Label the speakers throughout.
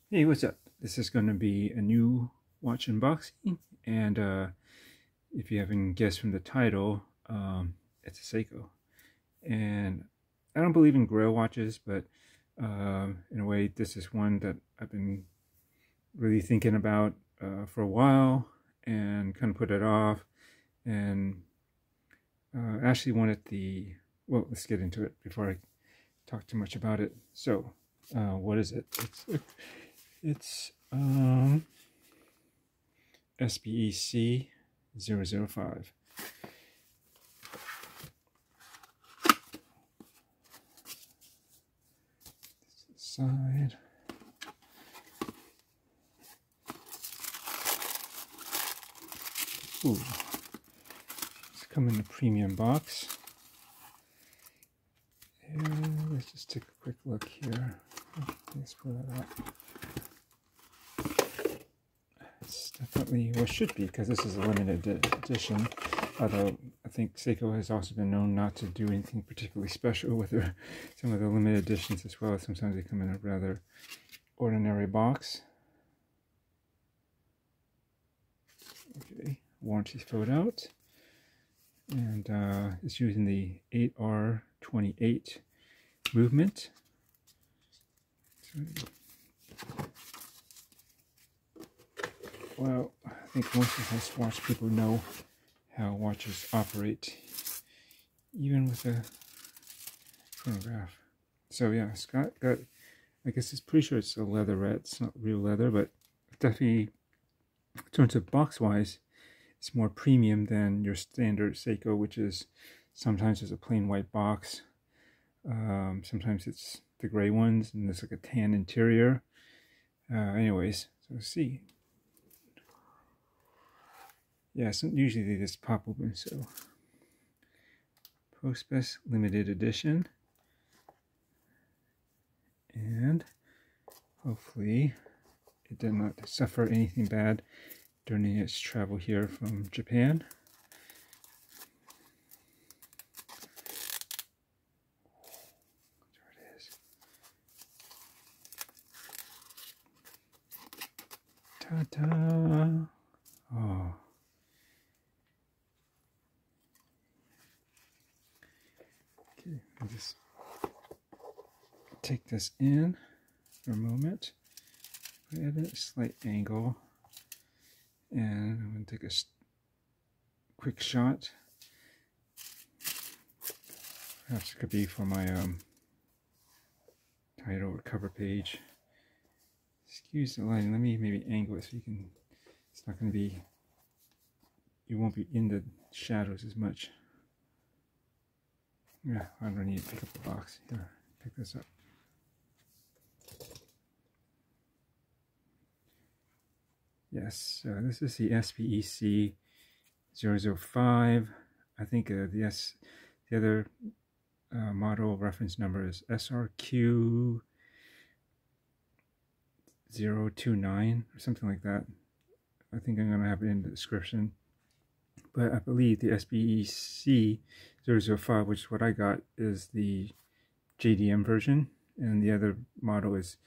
Speaker 1: Hey, what's up? This is going to be a new watch unboxing, and if you haven't guessed from the title, it's a Seiko. And I don't believe in grail watches, but in a way, this is one that I've been really thinking about for a while and kind of put it off. And I actually wanted well, let's get into it before I talk too much about it. So, what is it? It's SBEC005. Side. Ooh. It's come in a premium box. And let's just take a quick look here. Let's pull that up. It's definitely, well, it should be, because this is a limited edition, although I think Seiko has also been known not to do anything particularly special with some of the limited editions as well. Sometimes they come in a rather ordinary box. Okay, warranty filled out, and it's using the 8R28 movement. So, well, I think most of us watch people know how watches operate, even with a chronograph. So yeah, Scott got, I guess it's pretty sure it's a leatherette. It's not real leather, but definitely in terms of box-wise, it's more premium than your standard Seiko, which is sometimes it's a plain white box. Sometimes it's the gray ones, and there's like a tan interior. Anyways, so let's see. Yeah, usually they just pop open. So, Prospex limited edition, and hopefully it did not suffer anything bad during its travel here from Japan. There it is. Ta-da! Oh. Okay, I'll just take this in for a moment. Put it at a slight angle, and I'm going to take a quick shot. Perhaps it could be for my title or cover page. Excuse the lighting. Let me maybe angle it so you can. It's not going to be. You won't be in the shadows as much. Yeah, I don't need to pick up the box. Here, pick this up. Yes, this is the SBEC005. I think the other model reference number is SRQ029 or something like that. I think I'm going to have it in the description. But I believe the SBEC005, which is what I got, is the JDM version, and the other model is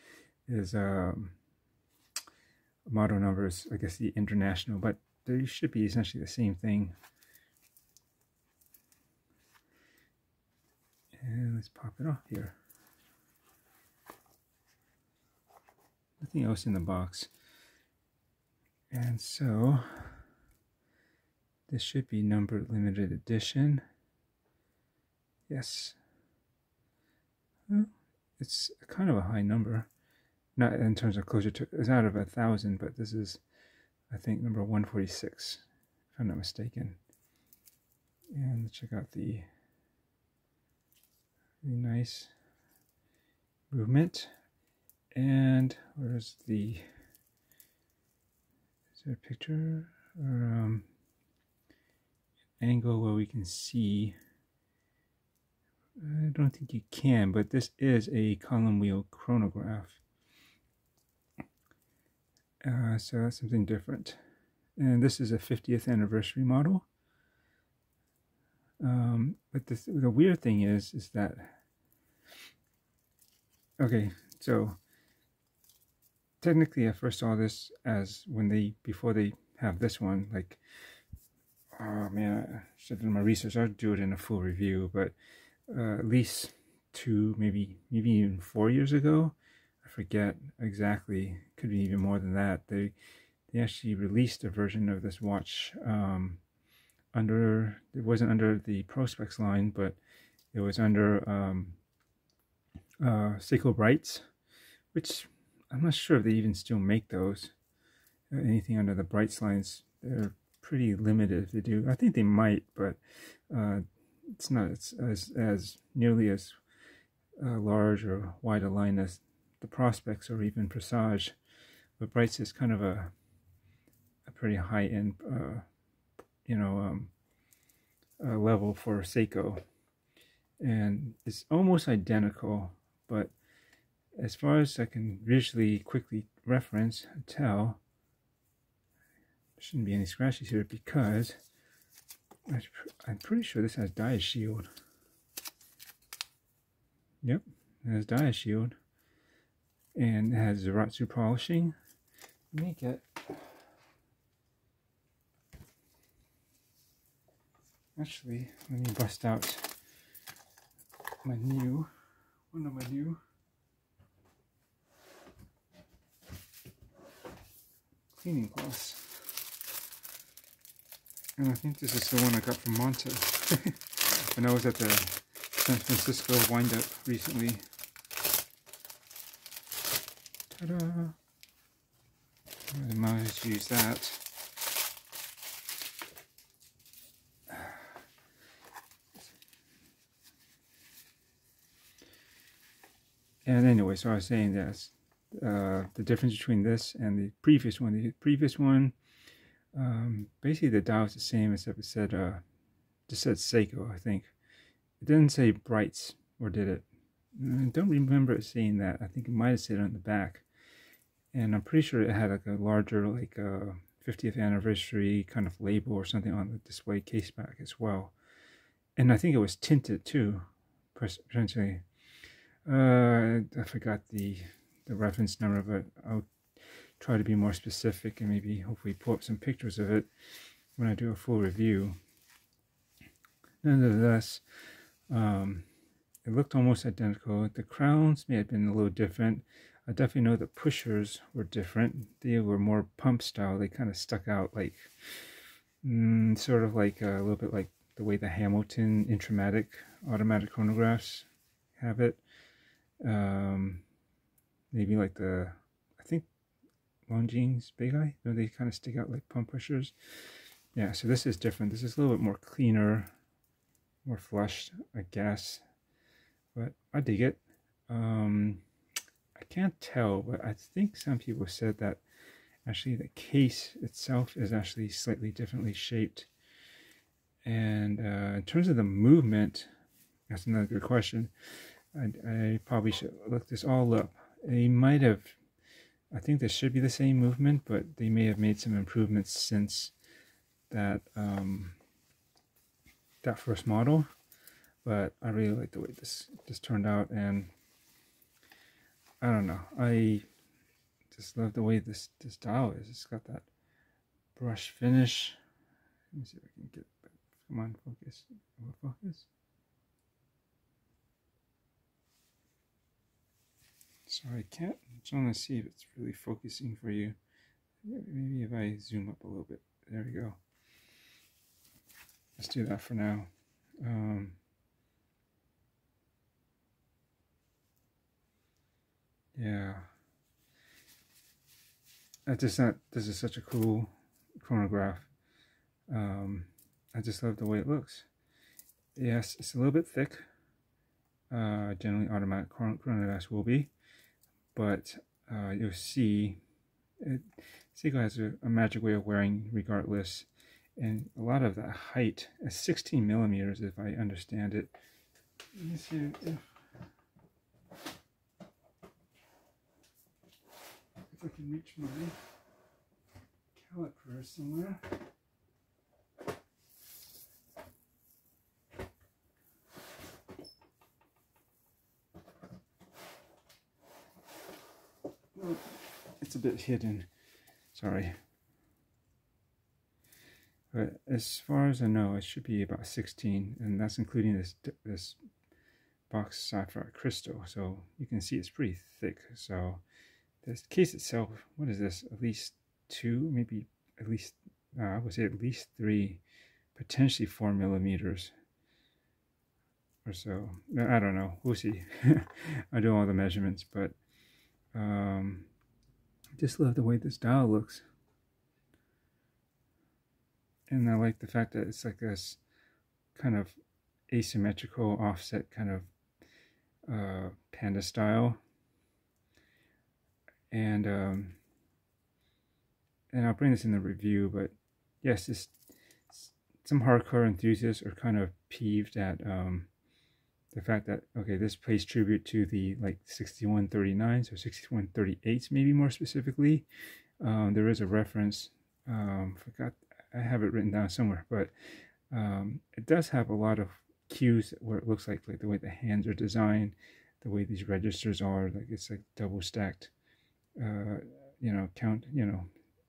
Speaker 1: model numbers, I guess, the international, but they should be essentially the same thing. And let's pop it off here. Nothing else in the box. And so this should be numbered limited edition. Yes. Well, it's kind of a high number. Not in terms of closer to, it's out of 1,000, but this is, I think, number 146, if I'm not mistaken. And let's check out the really nice movement. And where's the, is there a picture or angle where we can see? I don't think you can, but this is a column wheel chronograph. So that's something different. And this is a 50th anniversary model. But the weird thing is that, okay, so technically I first saw this as before they have this one, like, oh man, I should have done my research. I'll do it in a full review, but at least 2, maybe even 4 years ago, I forget exactly, could be even more than that, they actually released a version of this watch it wasn't under the Prospex line, but it was under Seiko Brights, which I'm not sure if they even still make those. Anything under the Brights lines, they're pretty limited if they do. I think they might, but it's not as nearly as large or wide a line as the Prospex or even Presage. But Brights is kind of a pretty high-end, level for Seiko, and it's almost identical. But as far as I can visually quickly reference and tell, there shouldn't be any scratches here because I'm pretty sure this has dia shield. Yep, it has dia shield, and it has Zaratsu polishing. Let me get. Actually, let me bust out one of my new cleaning cloths. And I think this is the one I got from Monta when I was at the San Francisco wind-up recently. Ta-da! I might just use that. And anyway, so I was saying that the difference between this and the previous one. The previous one, basically the dial is the same, except it said just said Seiko, I think. It didn't say Brights, or did it? I don't remember it saying that. I think it might have said it on the back. And I'm pretty sure it had like a larger, like 50th anniversary kind of label or something on the display case back as well. And I think it was tinted too, potentially. I forgot the reference number, but I'll try to be more specific and maybe hopefully pull up some pictures of it when I do a full review. Nonetheless, it looked almost identical. The crowns may have been a little different. I definitely know the pushers were different. They were more pump style. They kind of stuck out like, sort of like a little bit like the way the Hamilton Intramatic automatic chronographs have it. Maybe like I think Longines Big Eye, they kind of stick out like pump pushers. Yeah, so this is different. This is a little bit more cleaner, more flushed, I guess. But I dig it. I can't tell, but I think some people said that actually the case itself is actually slightly differently shaped. And in terms of the movement, that's another good question. I probably should look this all up. They might have, I think this should be the same movement, but they may have made some improvements since that that first model. But I really like the way this turned out, and I don't know, I just love the way this dial is. It's got that brush finish. Let me see if I can get, come on, focus. Focus. Sorry, I can't. I'm trying to see if it's really focusing for you. Maybe if I zoom up a little bit. There we go. Let's do that for now. Yeah. This is such a cool chronograph. I just love the way it looks. Yes, it's a little bit thick. Generally automatic chronographs will be. But you'll see, Seiko has a magic way of wearing regardless, and a lot of the height is 16 millimeters if I understand it. Let me see if I can reach my caliper somewhere. it's a bit hidden, sorry. But as far as I know, it should be about 16, and that's including this box sapphire crystal. So you can see it's pretty thick. So this case itself, what is this? At least 2, maybe at least, I would say at least 3, potentially 4 millimeters or so. I don't know. We'll see. I do all the measurements, but just love the way this dial looks. And I like the fact that it's like this kind of asymmetrical offset kind of panda style. And I'll bring this in the review, but yes, some hardcore enthusiasts are kind of peeved at the fact that, okay, this pays tribute to the like 6139s or 6138s, maybe more specifically. There is a reference, forgot, I have it written down somewhere, but it does have a lot of cues where it looks like the way the hands are designed, the way these registers are, like it's like double stacked, you know, count, you know,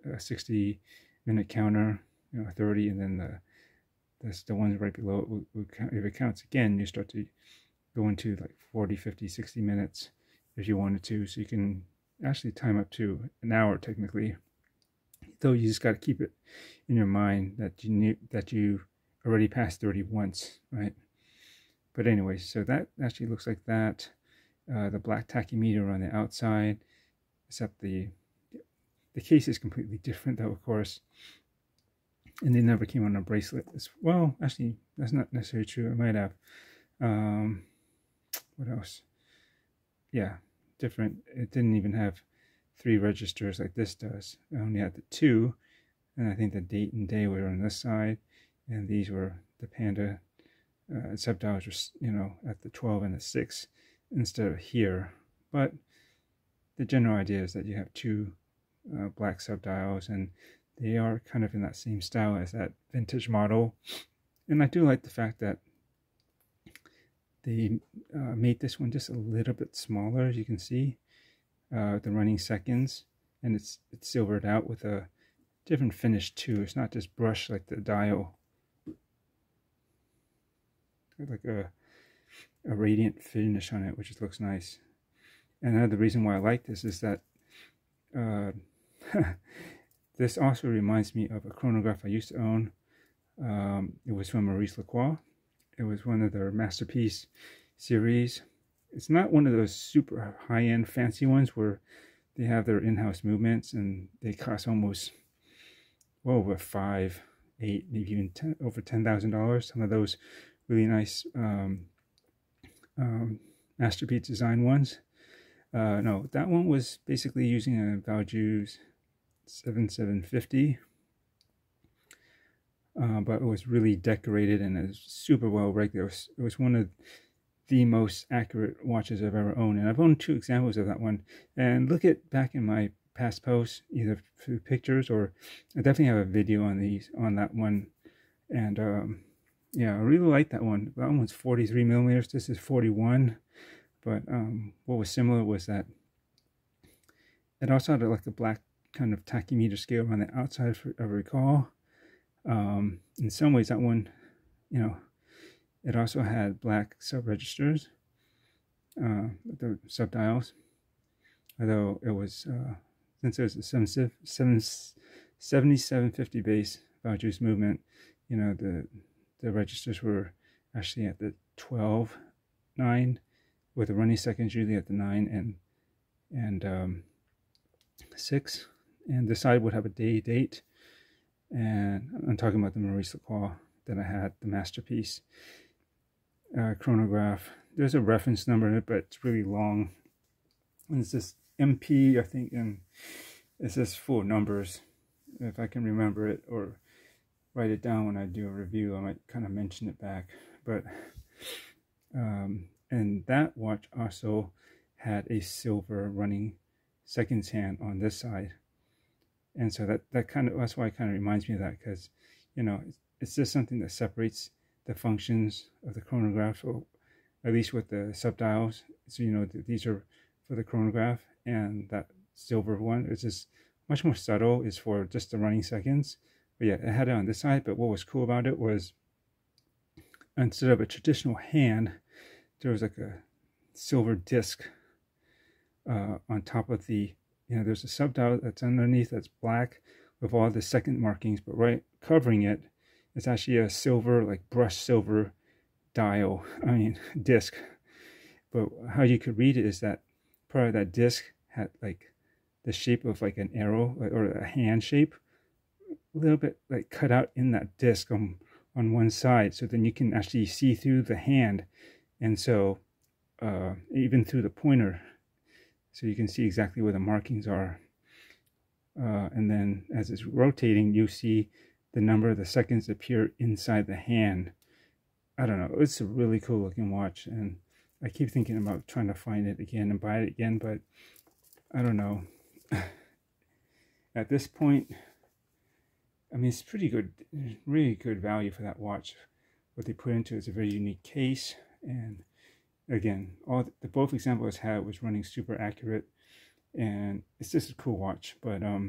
Speaker 1: a 60-minute counter, you know, 30, and then the ones right below it will count. If it counts again, you start to go into like 40, 50, 60 minutes if you wanted to. So you can actually time up to an hour technically. Though you just got to keep it in your mind that you already passed 30 once, right? But anyway, so that actually looks like that. The black tachymeter on the outside, except the case is completely different though, of course. And they never came on a bracelet. Well, actually, that's not necessarily true. It might have. What else? Yeah, different. It didn't even have 3 registers like this does. I only had the 2, and I think the date and day were on this side, and these were the panda subdials were, you know, at the 12 and the 6 instead of here. But the general idea is that you have 2 black subdials, and they are kind of in that same style as that vintage model. And I do like the fact that they made this one just a little bit smaller, as you can see. The running seconds, and it's silvered out with a different finish too. It's not just brushed like the dial, like a radiant finish on it, which looks nice. And another reason why I like this is that this also reminds me of a chronograph I used to own. It was from Maurice Lacroix. It was one of their Masterpiece series. It's not one of those super high-end fancy ones where they have their in-house movements and they cost almost, well, over $5,000, $8,000, maybe even over $10,000. Some of those really nice Masterpiece design ones. No, that one was basically using a Valjoux 7750, but it was really decorated and it was super well rigged. It was one of the most accurate watches I've ever owned, and I've owned 2 examples of that one. And look at back in my past posts, either through pictures or I definitely have a video on that one. And yeah, I really like that one. That one's 43 millimeters. This is 41. But what was similar was that it also had like the black kind of tachymeter scale on the outside, if I recall. In some ways, that one, you know, it also had black sub-registers, the sub-dials, although it was, since it was a 7750 base Valjoux movement, you know, the registers were actually at the 12/9, with the running seconds usually at the 9 and 6, and the side would have a date. And I'm talking about the Maurice Lacroix that I had, the Masterpiece chronograph. There's a reference number in it, but it's really long. And it's this MP, I think, and it's just full of numbers. If I can remember it or write it down when I do a review, I might kind of mention it back. But and that watch also had a silver running seconds hand on this side. And so that's why it kind of reminds me of that, because, you know, it's just something that separates the functions of the chronograph, or at least with the subdials. So, you know, these are for the chronograph, and that silver one. It's just much more subtle. It's for just the running seconds. But yeah, I had it on this side. But what was cool about it was, instead of a traditional hand, there was like a silver disc on top of the, there's a subdial that's underneath that's black with all the second markings, but right covering it is actually a silver, like brushed silver dial, disc. But how you could read it is that part of that disc had like the shape of like an arrow or a hand shape, a little bit like cut out in that disc on one side, so then you can actually see through the hand, and so even through the pointer, so you can see exactly where the markings are. And then as it's rotating, you see the number of the seconds appear inside the hand. I don't know, it's a really cool looking watch, and I keep thinking about trying to find it again and buy it again, but I don't know. At this point, it's pretty good, really good value for that watch. What they put into it is a very unique case, and again, both examples I had was running super accurate, and it's just a cool watch. But I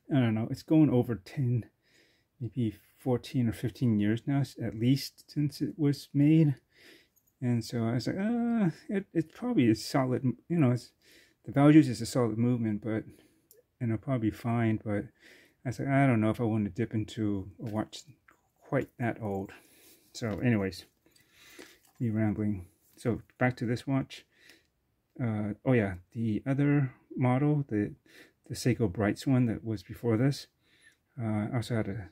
Speaker 1: don't know, it's going over 10, maybe 14 or 15 years now, at least, since it was made. And so I was like, it probably is solid, the values is a solid movement, but, and it'll probably be fine. But I was like, I don't know if I want to dip into a watch quite that old. So anyways, me rambling. So back to this watch. Oh yeah, the other model, the Seiko Brights one that was before this, I also had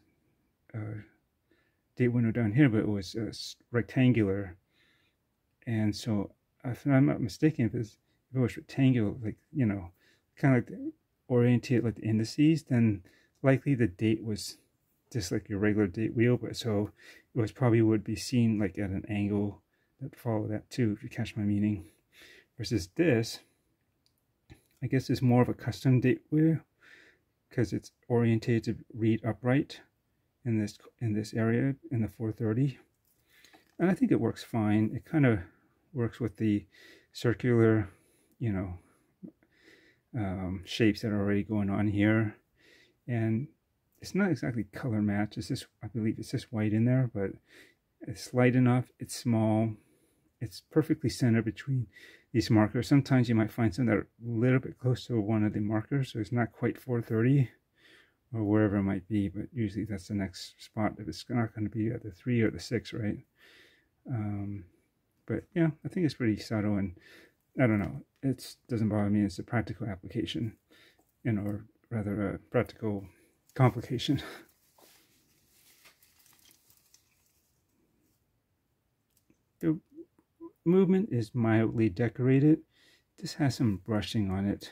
Speaker 1: a date window down here, but it was rectangular. And so if I'm not mistaken, if it was rectangular, like, kind of like oriented like the indices, then likely the date was just like your regular date wheel, but so it was probably would be seen like at an angle that followed that too, if you catch my meaning. Versus this, I guess it's more of a custom date wheel because it's oriented to read upright in this area in the 430, and I think it works fine. It kind of works with the circular, shapes that are already going on here, and it's not exactly color match. It's just, I believe it's just white in there, but it's light enough. It's small. It's perfectly centered between these markers. Sometimes you might find some that are a little bit close to one of the markers, so it's not quite 430 or wherever it might be, but usually that's the next spot if it's not going to be at the 3 or the 6, right? But yeah, I think it's pretty subtle, and I don't know, it doesn't bother me. It's a practical application, or rather a practical complication. The movement is mildly decorated. This has some brushing on it.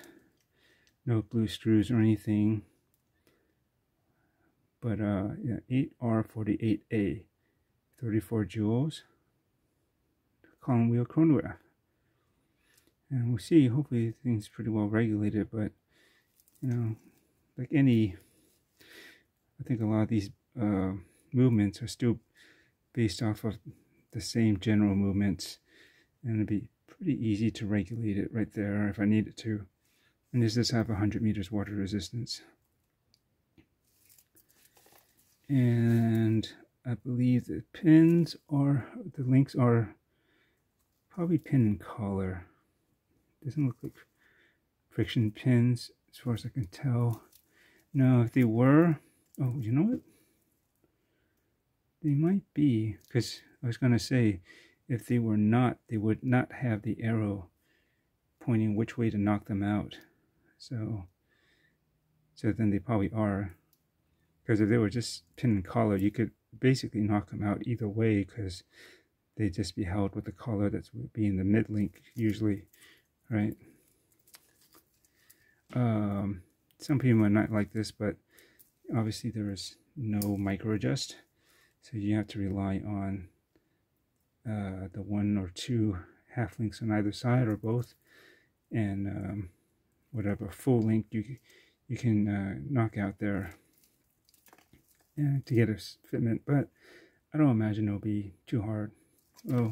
Speaker 1: No blue screws or anything. But yeah, 8R48A, 34 jewels. Column wheel chronograph. And we'll see, hopefully things pretty well regulated, but like any, I think a lot of these movements are still based off of the same general movements, and it'd be pretty easy to regulate it right there if I needed to. And this does have 100 meters water resistance. And I believe the pins are, the links are probably pin and collar. Doesn't look like friction pins as far as I can tell. No, if they were, oh, you know what? They might be, because I was going to say, if they were not, they would not have the arrow pointing which way to knock them out. So then they probably are. Because if they were just pin and collar, you could basically knock them out either way, because they'd just be held with the collar that's be in the mid link usually, right? Some people might not like this, but obviously there is no micro adjust, so you have to rely on the 1 or 2 half links on either side or both, and whatever full link you can knock out there to get a fitment. But I don't imagine it'll be too hard. Oh,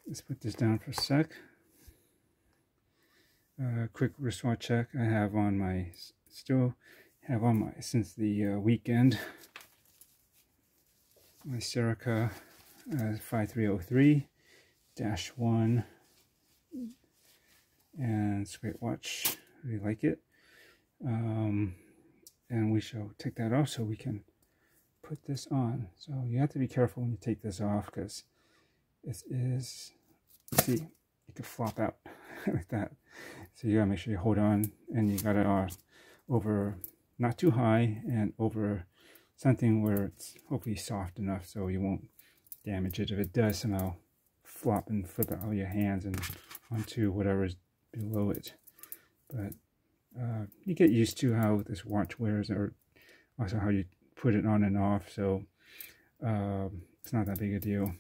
Speaker 1: let's put this down for a sec. quick wristwatch check. I have on my, still have on my, since the weekend, my Seiko 5303-1, and it's a great watch. Really like it. And we shall take that off so we can put this on. So you have to be careful when you take this off, because this is, see, it could flop out like that. So you gotta make sure you hold on, and you gotta over, not too high, and over something where it's hopefully soft enough so you won't damage it if it does somehow flop and flip out of your hands and onto whatever is below it. But you get used to how this watch wears, or also how you put it on and off, so it's not that big a deal.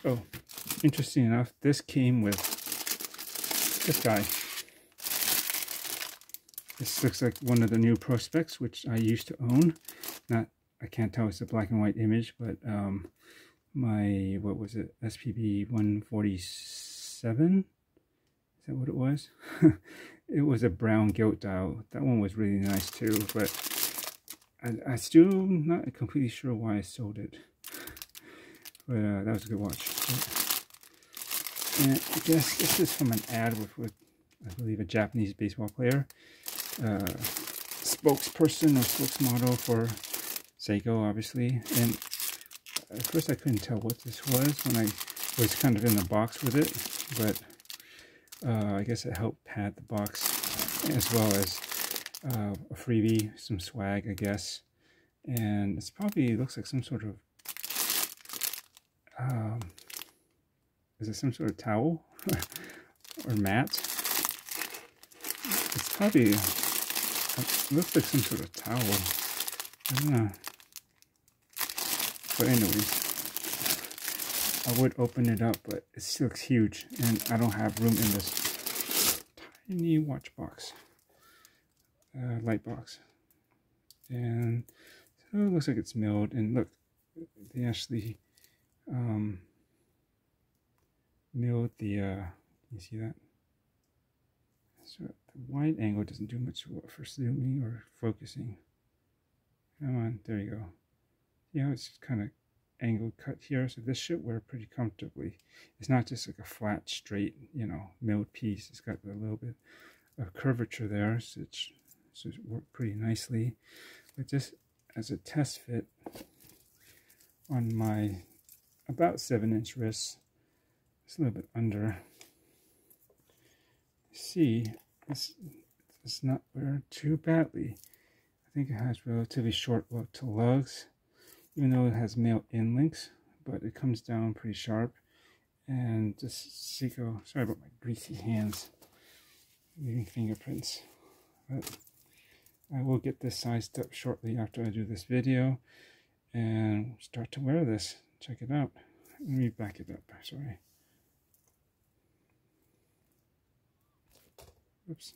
Speaker 1: Oh, interesting enough, this came with this guy. This looks like one of the new Prospex, which I used to own. Not, I can't tell it's a black and white image, but my, what was it, SBEC005? Is that what it was? It was a brown gilt dial. That one was really nice too, but I still not completely sure why I sold it. But that was a good watch. And I guess this is from an ad with I believe, a Japanese baseball player, spokesperson or spokesmodel for Seiko, obviously. And at first I couldn't tell what this was when I was kind of in the box with it, but I guess it helped pad the box, as well as a freebie, some swag, I guess. And it's probably, looks like some sort of is it some sort of towel or mat? It's probably, it looks like some sort of towel. I don't know. But anyways, I would open it up, but it still looks huge, and I don't have room in this tiny watch box, light box. And so it looks like it's milled, and look, they actually milled the, you see that? So the wide angle doesn't do much for zooming or focusing. Come on, there you go. See how it's kind of angled cut here? So this should wear pretty comfortably. It's not just like a flat, straight, you know, milled piece. It's got a little bit of curvature there, so it should work pretty nicely. But just as a test fit on my about 7-inch wrist, it's a little bit under. See, this does not wear too badly. I think it has relatively short look to lugs, even though it has male in links, but it comes down pretty sharp. And this Seiko, sorry about my greasy hands, leaving fingerprints. But I will get this sized up shortly after I do this video and start to wear this. Check it out. Let me back it up, sorry. Oops.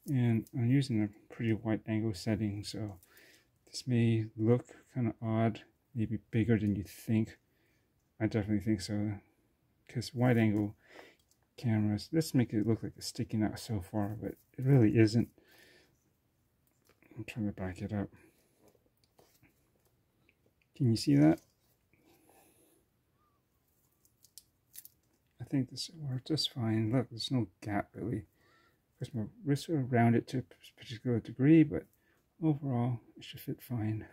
Speaker 1: And I'm using a pretty wide angle setting, so this may look kind of odd, maybe bigger than you think. I definitely think so, because wide angle cameras, let's make it look like it's sticking out so far, but it really isn't. I'm trying to back it up. Can you see that? I think this will work just fine. Look, there's no gap really. Because my wrists are rounded to a particular degree, but overall it should fit fine.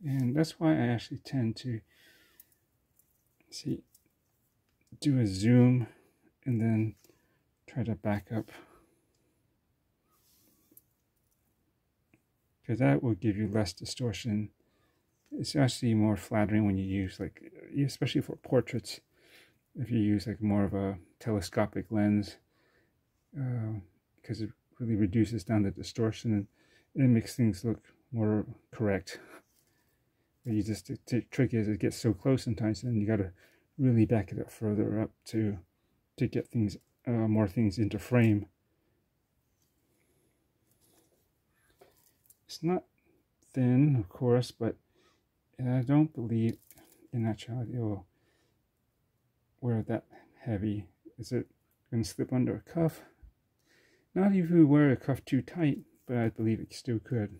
Speaker 1: And that's why I actually tend to do a zoom and then try to back up, because that will give you less distortion. It's actually more flattering when you use, like, especially for portraits, if you use like more of a telescopic lens, because it really reduces down the distortion and it makes things look more correct. But you just, the trick is it gets so close sometimes, and you got to really back it up further up to get things, more things into frame. It's not thin, of course, but I don't believe in actuality it will wear it that heavy. Is it going to slip under a cuff? Not if you wear a cuff too tight, but I believe it still could.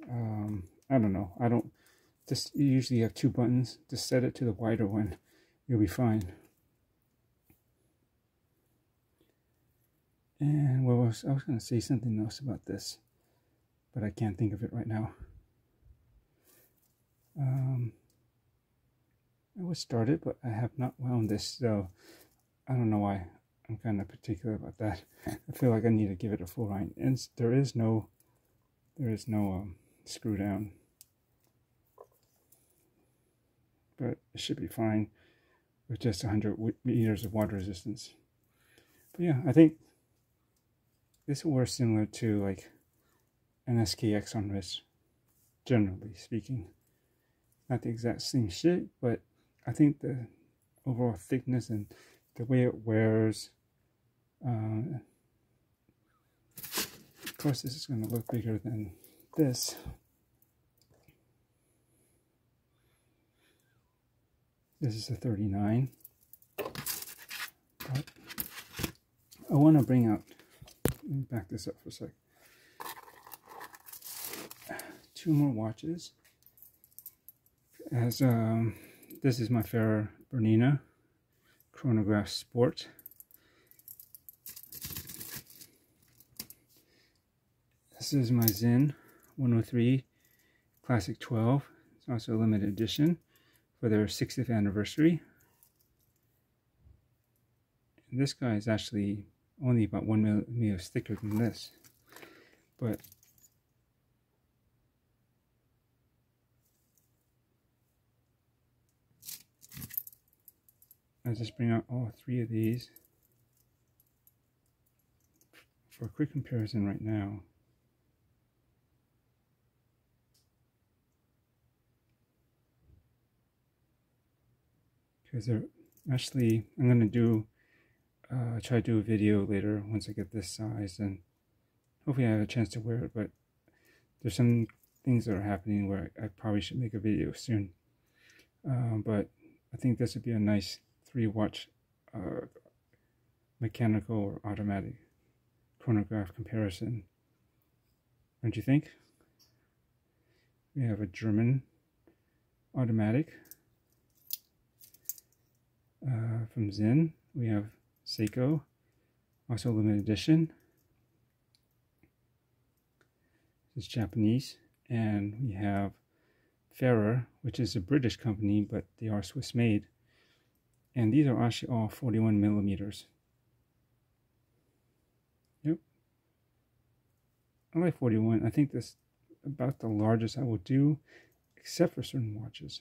Speaker 1: I don't know. I don't. Just you usually have 2 buttons. Just set it to the wider one. You'll be fine. And I was going to say something else about this, but I can't think of it right now. I would start it, but I have not wound this, so I don't know why. I'm kind of particular about that. I feel like I need to give it a full line, and there is no screw down, but it should be fine with just 100 meters of water resistance. But yeah, I think this will work similar to like an SKX on wrist, generally speaking. Not the exact same shit, but I think the overall thickness and the way it wears, of course this is going to look bigger than this. This is a 39, but I want to bring out, let me back this up for a sec, 2 more watches. As this is my favorite Bernina Chronograph Sport. This is my Sinn 103 Klassik 12. It's also a limited edition for their 60th anniversary. And this guy is actually only about 1 millimeter thicker than this, but I'll just bring out all 3 of these for a quick comparison right now. Because they're actually, I'm going to do, try to do a video later once I get this size, and hopefully I have a chance to wear it, but there's some things that are happening where I probably should make a video soon. But I think this would be a nice 3-watch mechanical or automatic chronograph comparison. Don't you think? We have a German automatic from Sinn. We have Seiko, also limited edition. This is Japanese. And we have Ferrer, which is a British company, but they are Swiss made. And these are actually all 41 millimeters. Yep. I like 41. I think that's about the largest I will do, except for certain watches.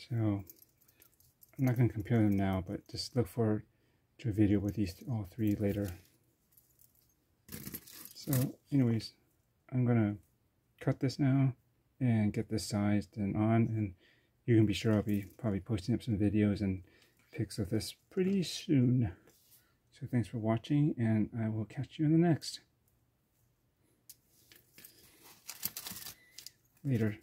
Speaker 1: So, I'm not going to compare them now, but just look forward to a video with these all 3 later. So, anyways, I'm going to cut this now and get this sized and on, and you can be sure I'll be probably posting up some videos and pics of this pretty soon. So, thanks for watching, and I will catch you in the next. Later.